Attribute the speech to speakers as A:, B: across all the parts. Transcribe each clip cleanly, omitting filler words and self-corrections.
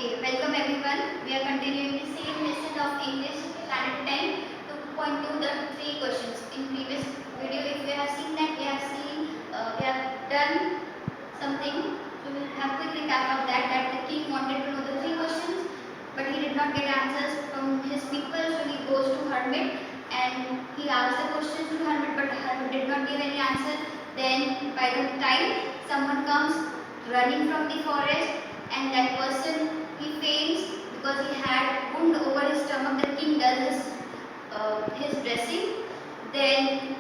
A: Okay, welcome everyone. We are continuing the same lesson of English Standard 10 2.2, the three questions. In previous video, if you have seen that, we have done something. So we will have quick recap of that. That the king wanted to know the three questions, but he did not get answers from his people. So he goes to hermit and he asks the questions to hermit, but hermit did not give any answer. Then by the time someone comes running from the forest and that person he faints because he had wound over his stomach. The king does his dressing. Then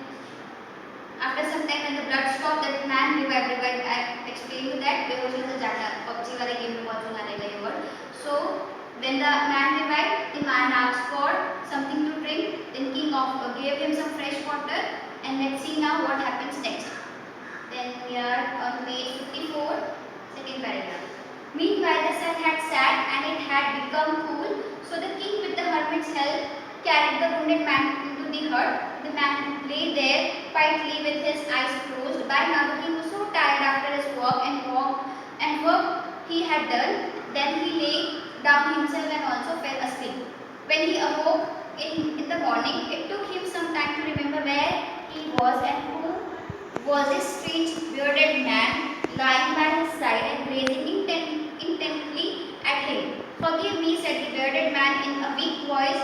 A: after some time when the blood stopped, that man revived. I explained you that behosh se jata PUBG wale game में बहुत सुना रहेगा ये word. So when the man revived, the man asked for something to drink. Then king gave him some fresh water. And let's see now what happens next. Then we are on page 54, second paragraph. Meanwhile, the sun had set and it had become cool. So the king, with the hermit's help, carried the wounded man into the hut. The man lay there quietly with his eyes closed. By now, the king was so tired after his walk and work he had done. Then he lay down himself and also fell asleep. When he awoke in the morning, it took him some time to remember where he was and who was this strange bearded man lying by his side and gazing intently at him. Forgive me, said the bearded man in a weak voice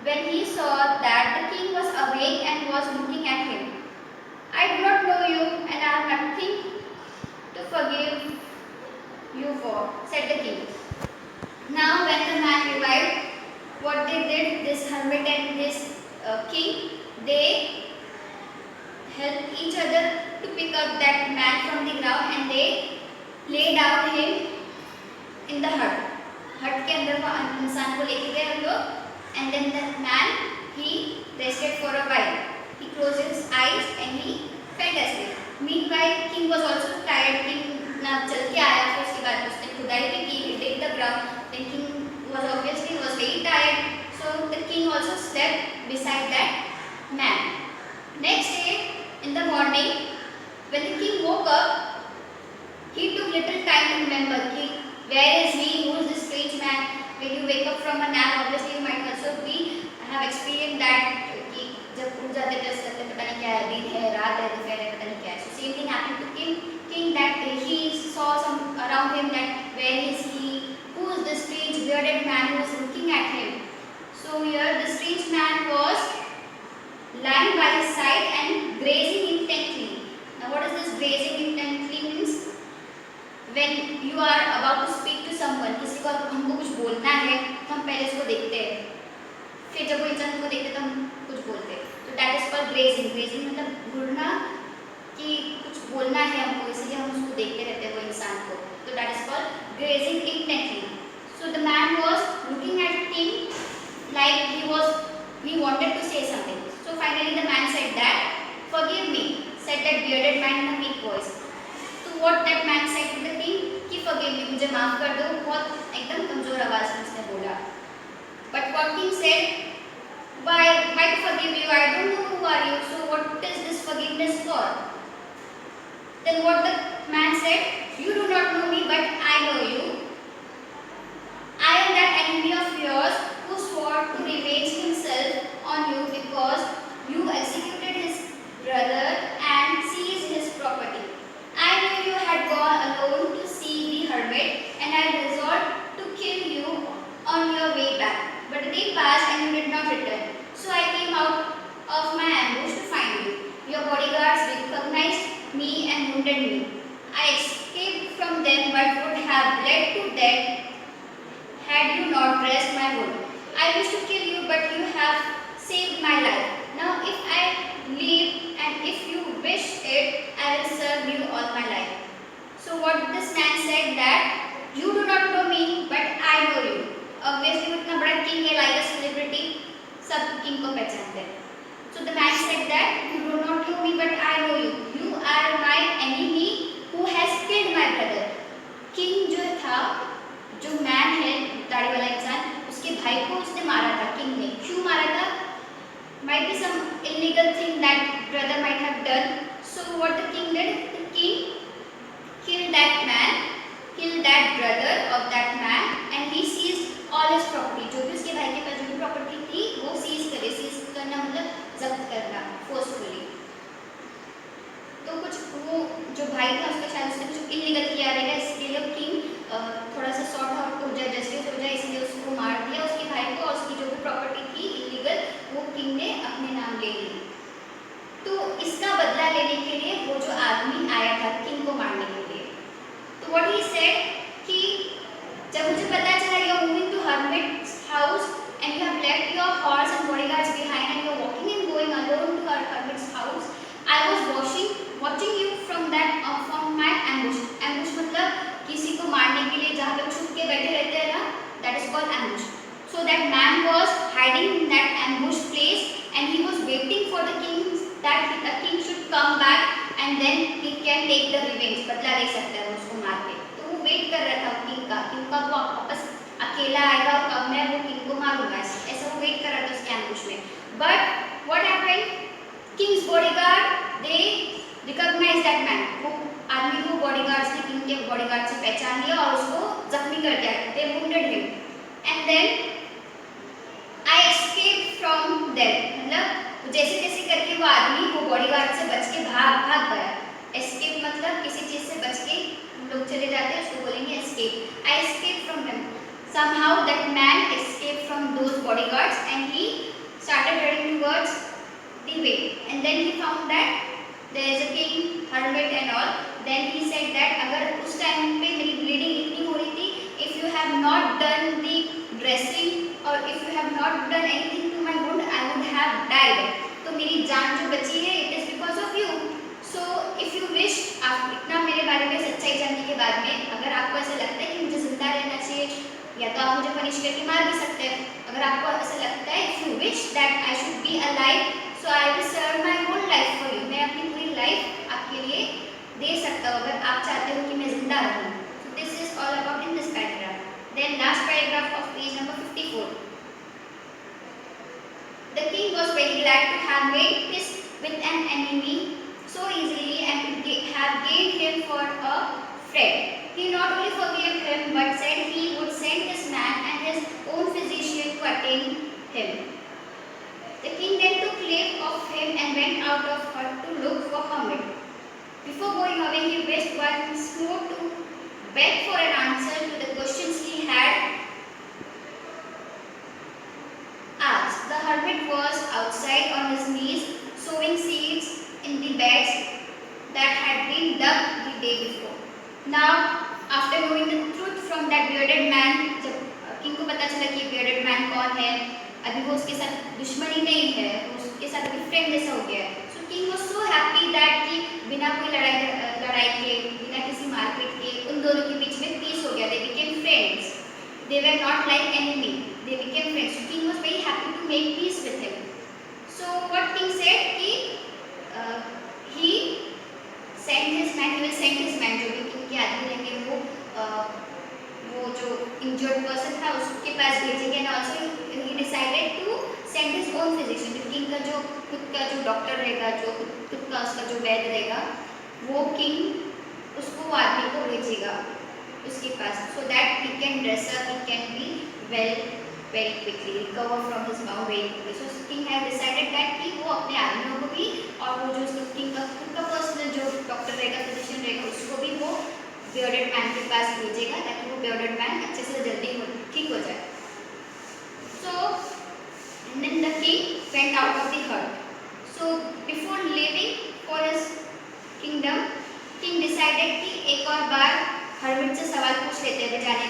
A: when he saw that the king was awake and was looking at him. I do not know you and I have nothing to forgive you for, said the king. Now when the man revived, what they did, this hermit and this king, they helped each other to pick up that man from the ground and they lay down him in the hut. हट के अंदर वो इंसान को लेके गए हम लोग and then the man he rested for a while. He closed his eyes and he fell asleep. Meanwhile king was also tired. King ना चल के आया फिर उसके बाद उसने खुदाई भी की. He did the ground. Then king was very tired. So the king also slept beside that man. Next day in the morning, when the king woke up, he took little time to remember where is he, who is this strange man. When you wake up from a nap, obviously you might also have experienced that कि जब उठ जाते थे ऐसा लगता है पता नहीं क्या है, दिन है, रात है, दोपहर है, पता नहीं क्या है. So same thing happened to king that he saw some around him that where is he, who is this strange bearded man who is looking at him. So here the strange man was lying by his side and grazing intently. Now what is this grazing intently means? When you are about to speak to someone, किसी को हमको कुछ बोलना है तो हम पहले उसको देखते हैं, फिर जब वो इंसान को देखते हैं तो हम कुछ बोलते हैं. तो that is called grazing. Grazing मतलब घूरना कि कुछ बोलना है हमको, इसलिए हम उसको देखते रहते हैं वो इंसान को. तो that is called grazing intently. So the man was looking at king like he wanted to say something. So finally the man said that, forgive me, said that bearded man in a weak voice. So what that man said to the king कि forgive me, मुझे माफ कर दो. बहुत एकदम कमजोर आवाज में उसने बोला. But what king said, why to forgive you? I don't know who are you. So what is this forgiveness for? Then what the man said, you do not know me but I know you. I am that enemy of yours who swore to revenge himself on you because you executed his brother and seized his property. I knew you had gone alone to see the hermit and I resolved to kill you on your way back. But the day passed and you did not return. So I came out of my ambush to find you. Your bodyguards recognized me and wounded me. I escaped from them but would have bled to death had you not dressed my wound. I wish to kill you, but you have saved my life. Now, if I leave and if you wish it, I will serve you all my life. So, what this man said that you do not know me, but I know you. Obviously, वो इतना बड़ा king है, like a celebrity, सब king को पहचानते हैं. So the man said that you do not know me, but I know you. You are my enemy who has killed my brother. King जो था, जो मैन है दाढ़ी वाला इंसान, उसके भाई को उसने मारा था. किंग ने क्यों मारा था? Might be some illegal thing that brother might have done. So what the king did? The king killed that brother of that man, and he छीनना मतलब जब्त करना फोर्सफुली। तो कुछ वो जो भाई था उसका शायद उसने कुछ इलीगल किया रहेगा, इसके लिए किंग थोड़ा सा सॉर्ट आउट हो जाए, जस्टिस हो जाए, इसलिए उसको मार दिया उसके भाई को, और उसकी जो भी प्रॉपर्टी थी इलीगल वो किंग ने अपने नाम ले ली। तो इसका बदला लेने के लिए वो जो आदमी आया था किंग को मारने के लिए, तो व्हाट ही सेड कि जब मुझे पता चला you are moving to hermit's house and you have left your horse and bodyguards behind and you are walking and going alone to hermit's house, I was watching you from my ambush. ambush मतलब किसी को मारने के लिए जहाँ पे छुप के बैठे रहते हैं ना, that is called ambush. So that man was hiding in that ambush place and he was waiting for the king, that the king should come back and then he can take the revenge. बदला ले सकता है उसको मार के। तो वो wait कर रहा था किंग का वो वापस अकेला आएगा और कब मैं वो किंग को मारूंगा, ऐसा वो वेट कर रहा था उसके ambush में। But what happened? King's bodyguard they recognize that man. वो आदमी को बॉडीगार्ड्स ने किंग के बॉडीगार्ड से पहचान लिया और उसको जख्मी कर दिया। They wounded him and then I escaped from them. मतलब जैसे जैसे करके वो आदमी वो बॉडीगार्ड से बच के भाग गया। Escape मतलब किसी चीज से बच के हम लोग चले जाते हैं उसको बोलेंगे escape. I escaped from them. Somehow that man escaped from those bodyguards and he started heading towards the way, and then he found that there is a king, hermit and all. Then he said that अगर उस time पे मेरी bleeding इतनी हो रही थी, if you have not done the dressing or if you have not done anything to my wound, I would have died. तो मेरी जान जो बची है it is because of you. So if you wish, आप इतना मेरे बारे में सच्चाई जानने के बाद में अगर आपको ऐसा लगता है कि मुझे जिंदा रहना चाहिए, या तो आप मुझे पनिश करके मार भी सकते हैं। अगर आपको ऐसा लगता है if you wish that I should be alive, so I will serve my whole life for you. मैं अपनी पूरी लाइफ आपके लिए दे सकता हूँ अगर आप चाहते हो कि मैं जिंदा रहूँ। So this is all about in this paragraph. Then last paragraph of page number 54. The king was very glad to have made peace with an enemy so easily and to have gained him for a friend. He not only forgave him but said he would send this man and his own physician to attend him. The king then took leave of him and went out of hut to look for hermit. Before going away, he wished once more to beg for an answer to the questions he had asked. The hermit was outside on his knees, sowing seeds in the beds that had been dug the day before. Now, after knowing the truth from that bearded man, जब king को पता चला कि bearded man कौन है, अभी वो उसके साथ दुश्मनी नहीं है, वो उसके साथ अभी फ्रेंड जैसा हो गया है। So king was so happy that कि बिना कोई लड़ाई के, बिना किसी मारपीट के उन दोनों के बीच में पीस हो गया। They became friends. They were not like enemy. They became friends. So king was very happy to make peace with him. So what king said कि he sent his man. He will send his man, जो भी king के आदमी रहेंगे वो जो injured person था उसके पास भेजेंगे, and also he decided to send his own physician. King का जो खुद का जो डॉक्टर रहेगा, जो खुद का उसका जो वैद्य रहेगा, वो किंग उसको वो आदमी को भेजेगा उसके पास, so that he can dress up, he can be well very quickly, recover from his wound very quickly. So king has decided that कि वो अपने आदमियों को भी और वो जो उसका किंग का खुद का पर्सनल जो डॉक्टर रहेगा, फिजिशियन रहेगा, उसको भी वो bearded man के पास भेजेगा ताकि वो bearded man अच्छे से जल्दी ठीक हो जाए। So and then the king went out of the hut. So before leaving for his kingdom, king decided कि एक और बार hermit से सवाल पूछ लेते हैं जाने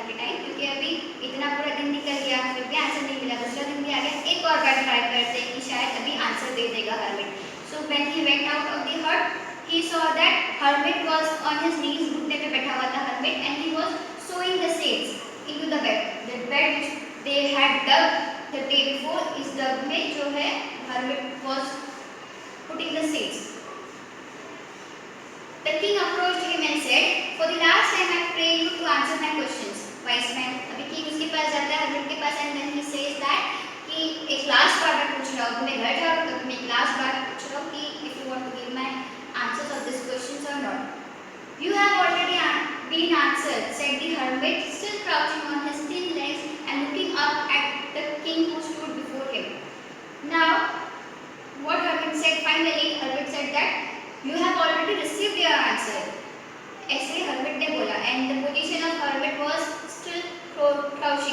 A: के टाइम, क्योंकि अभी इतना पूरा दिन निकल गया फिर भी आंसर नहीं मिला, दूसरा दिन भी आ गया, एक और बार ट्राई करते हैं कि शायद अभी आंसर दे देगा hermit. So when he went out of the hut, he saw that hermit was on his knees, घुटने पे बैठा हुआ था hermit, and he was sowing the seeds into the bed. The bed which they had dug the day before इस dug में जो है hermit was putting the seeds. The king approached him and said, "For the last time I pray you to answer my questions." Wise man, अभी king उसके पास जाता है hermit के पास, and then he says that कि एक last बार मैं पूछ रहा हूँ, तुम्हें घर जा रहा हूँ, तो मैं एक लास्ट बार पूछ रहा हूँ कि if you want to give my answers of these questions or not. You have already been answered, said the hermit, still crouching on his thin legs and looking up at the king who stood before him.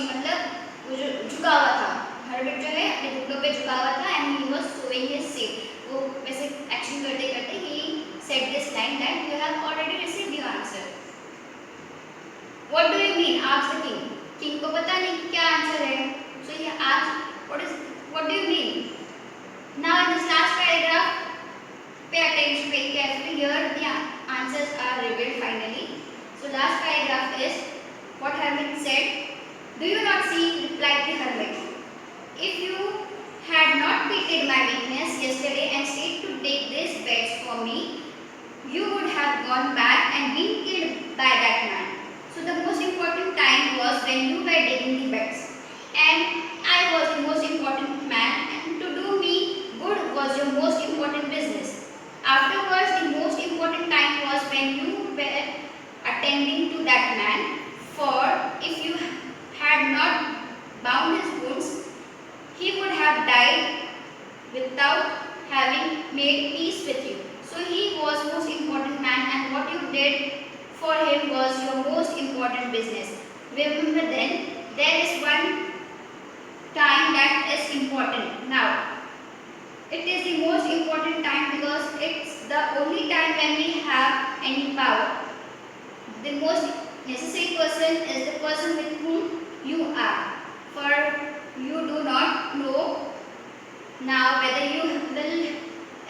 A: Crouching मतलब वो जो झुका हुआ था, hermit जो है अपने घुटनों पे झुका हुआ था and he was sowing his seed. वो वैसे एक्शन करते करते ही said this line that you have already received your answer. What do you mean? Asked the king. King को पता नहीं कि क्या आंसर है, so he asked what do you mean? Now in this last paragraph, pay attention very carefully. Here the answers are revealed finally. So last paragraph is what hermit said. Do you not see, replied the hermit, if you had not pitied my weakness yesterday and stayed to take these beds for me, you would have gone back and been killed by that man. So the most important time was when you were digging the beds, and I was the most important man, and to do me good was your most important business. Afterwards, the most important time was when you were attending to that man, for if you had not bound his wounds, he would have died without having made peace with you. So he was most important man, and what you did for him was your most important business. Remember then, there is one time that is important. Now, it is the most important time because it's the only time when we have any power. The most necessary person is the person with whom you are. For you do not know now whether you will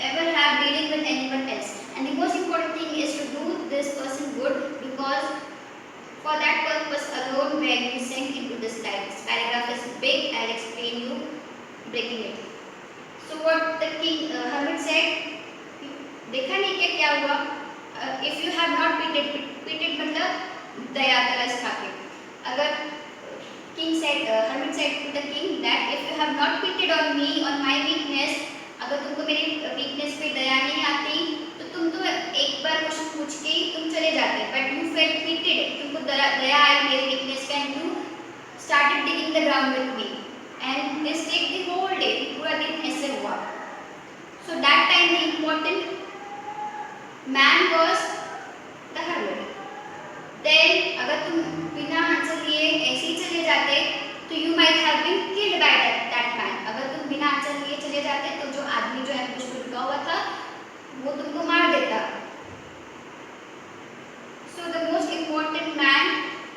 A: ever have dealing with anyone else. And the most important thing is to do this person good, because for that purpose alone were you sent into this life. This paragraph is big. I'll explain you breaking it. So what the king hermit said, देखा नहीं क्या हुआ? If you have not pitied मतलब दया तरस खाके। अगर king said, hermit said to the king that if you have not pitied on me, on my weakness, अगर तुमको मेरी weakness पे दया नहीं आती तो तुम तो एक बार क्वेश्चन पूछ के ही तुम चले जाते। But you felt pitied, तुमको दया आई मेरी weakness पे, and you started digging the ground with me. And this take the whole day, पूरा दिन ऐसे हुआ. So that time the important man was the hermit. Then अगर तुम बिना आंसर लिए ऐसे ही चले जाते तो you might have been killed by that man. अगर तुम बिना आंसर लिए चले जाते तो जो आदमी जो एम्बुश में रुका हुआ था वो तुमको मार देता. So the most important man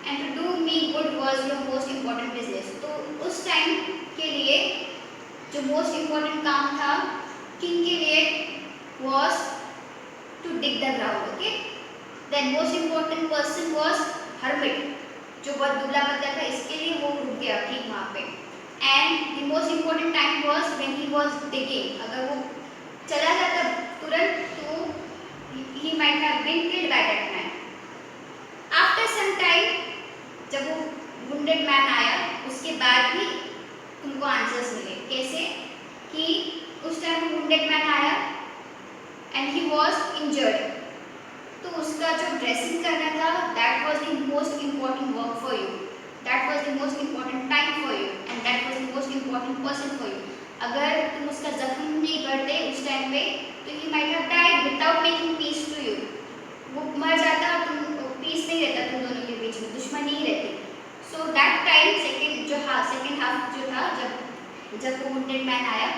A: and to do me good was your most important business. तो उस टाइम के लिए जो मोस्ट इम्पोर्टेंट काम था किंग के लिए was to dig the ground. Okay, then most important person was hermit, जो बहुत दुबला पतला था, इसके लिए वो रुक गया ठीक वहाँ पे. And the most important time was when he was digging. अगर वो चला जाता तुरंत तो he might have been killed by that man. After some time, जब वो wounded man आया उसके बाद भी तुमको आंसर्स मिले. कैसे? कि उस टाइम wounded man आया and he was injured, तो उसका जो ड्रेसिंग करना था that was the most important work for you, that was the most important time for you, and that was the most important person for you. अगर तुम उसका जख्म नहीं करते उस टाइम पे तो he might have died without making peace to you. वो मर जाता और तुम पीस नहीं रहता तुम दोनों के बीच में, दुश्मनी ही रहती. So that time second half जो था जब वो wounded man आया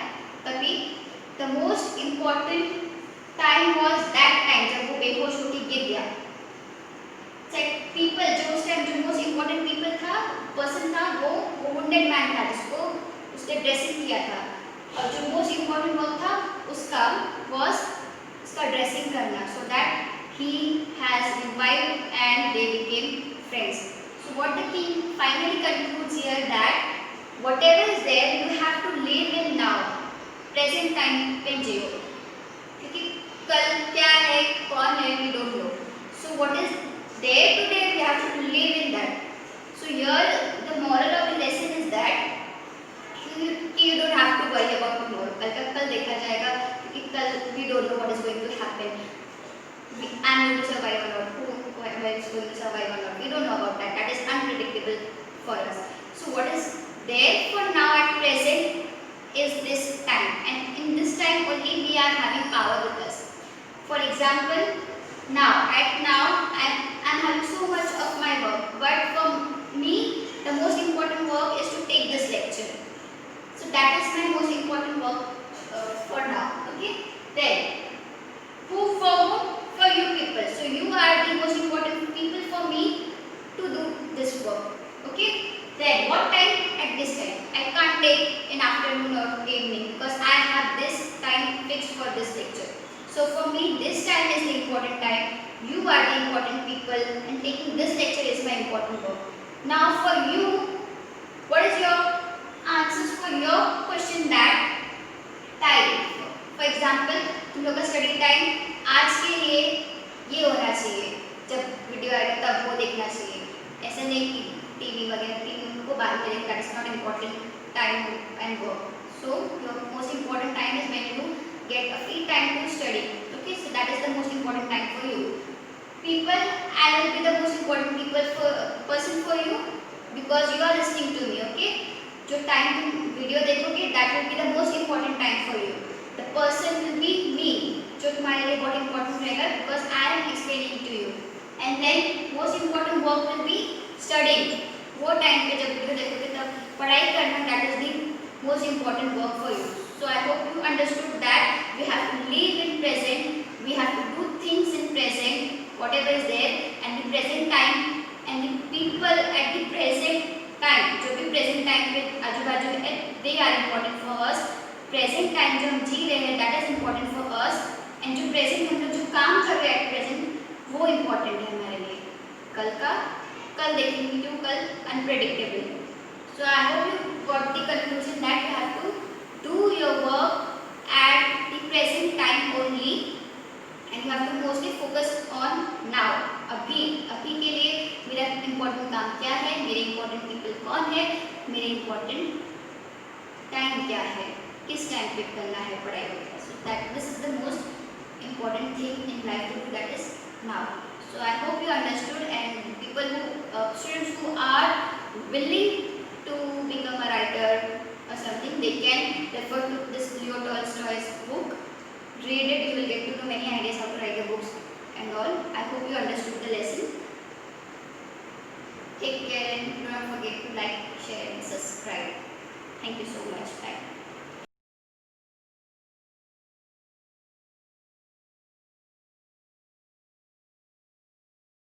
A: तभी the most important time was that time जब वो बेहोश होकर गिर गया. people जो उस टाइम जो most important people था person था वो wounded man था जिसको उसने ड्रेसिंग किया था, और जो most important work था उसका was उसका ड्रेसिंग करना, so that he has revived and they became friends. So what the king finally concludes here that whatever is there you have to live in now, present time पे जियो, क्योंकि कल क्या है कौन है we don't know. So what is there today we have to live in that. So here the moral of the lesson is that you don't have to worry about tomorrow. कल का कल देखा जाएगा, क्योंकि कल we don't know what is going to happen. I'm going to survive or not, who is going to survive or not, we don't know about that. That is unpredictable for us. So what is there for now at present is this time, and in this time only we are having power with us. For example, now I'm having so much of my work, but for me the most important that is my most important work for now. Okay. Then who for whom? For you people. So you are the most important people for me to do this work. Okay. Then what time? At this time. I can't take in afternoon or evening because I have this time fixed for this lecture. So for me this time is the important time. You are the important people and taking this lecture is my important work. Now for you, what is your answers for your question that time? For example, तुम लोग का study time आज के लिए ये होना चाहिए, जब वीडियो आएगा तब वो देखना चाहिए, ऐसा नहीं कि टीवी वगैरह टीवी को बाद में देखना, that is not important time and work. So your most important time is when you get a free time to study. Okay, so that is the most important time for you. People, I will be the most important person for you because you are listening to me. Okay, जो time तुम video देखोगे that will be the most important time for you. The person will be me, जो तुम्हारे लिए बहुत important रहेगा because I am explaining to you. And then most important work will be studying. वो time पे जब video देखोगे तब पढ़ाई करना, that is the most important work for you. So I hope you understood that we have to live in present, we have to do things in present, whatever is there, and the present time and the people at the present time, जो भी present time पे आजू बाजू है, they are important for us. Present time जो हम जी रहे हैं, that is important for us. And जो present हम लोग जो काम कर रहे हैं at present, वो important है हमारे लिए. कल का कल देखेंगे, क्यों कल unpredictable. So I hope you got the conclusion that you have to do your work at the present time only and you have to mostly focus on now. अभी के लिए मेरा important काम क्या है, मेरे important people कौन है, मेरे important time क्या है, किस टाइम पे करना है पढ़ाई वगैरह. So that this is the most important thing in life to do, that is now. So I hope you understood, and people who students who are willing to become a writer or something, they can refer to this Leo Tolstoy's book. Read it, you will get to know many ideas how to write the books and all. I hope you understood the lesson. Take care and do not forget to like, share and subscribe. Thank you so much. Bye.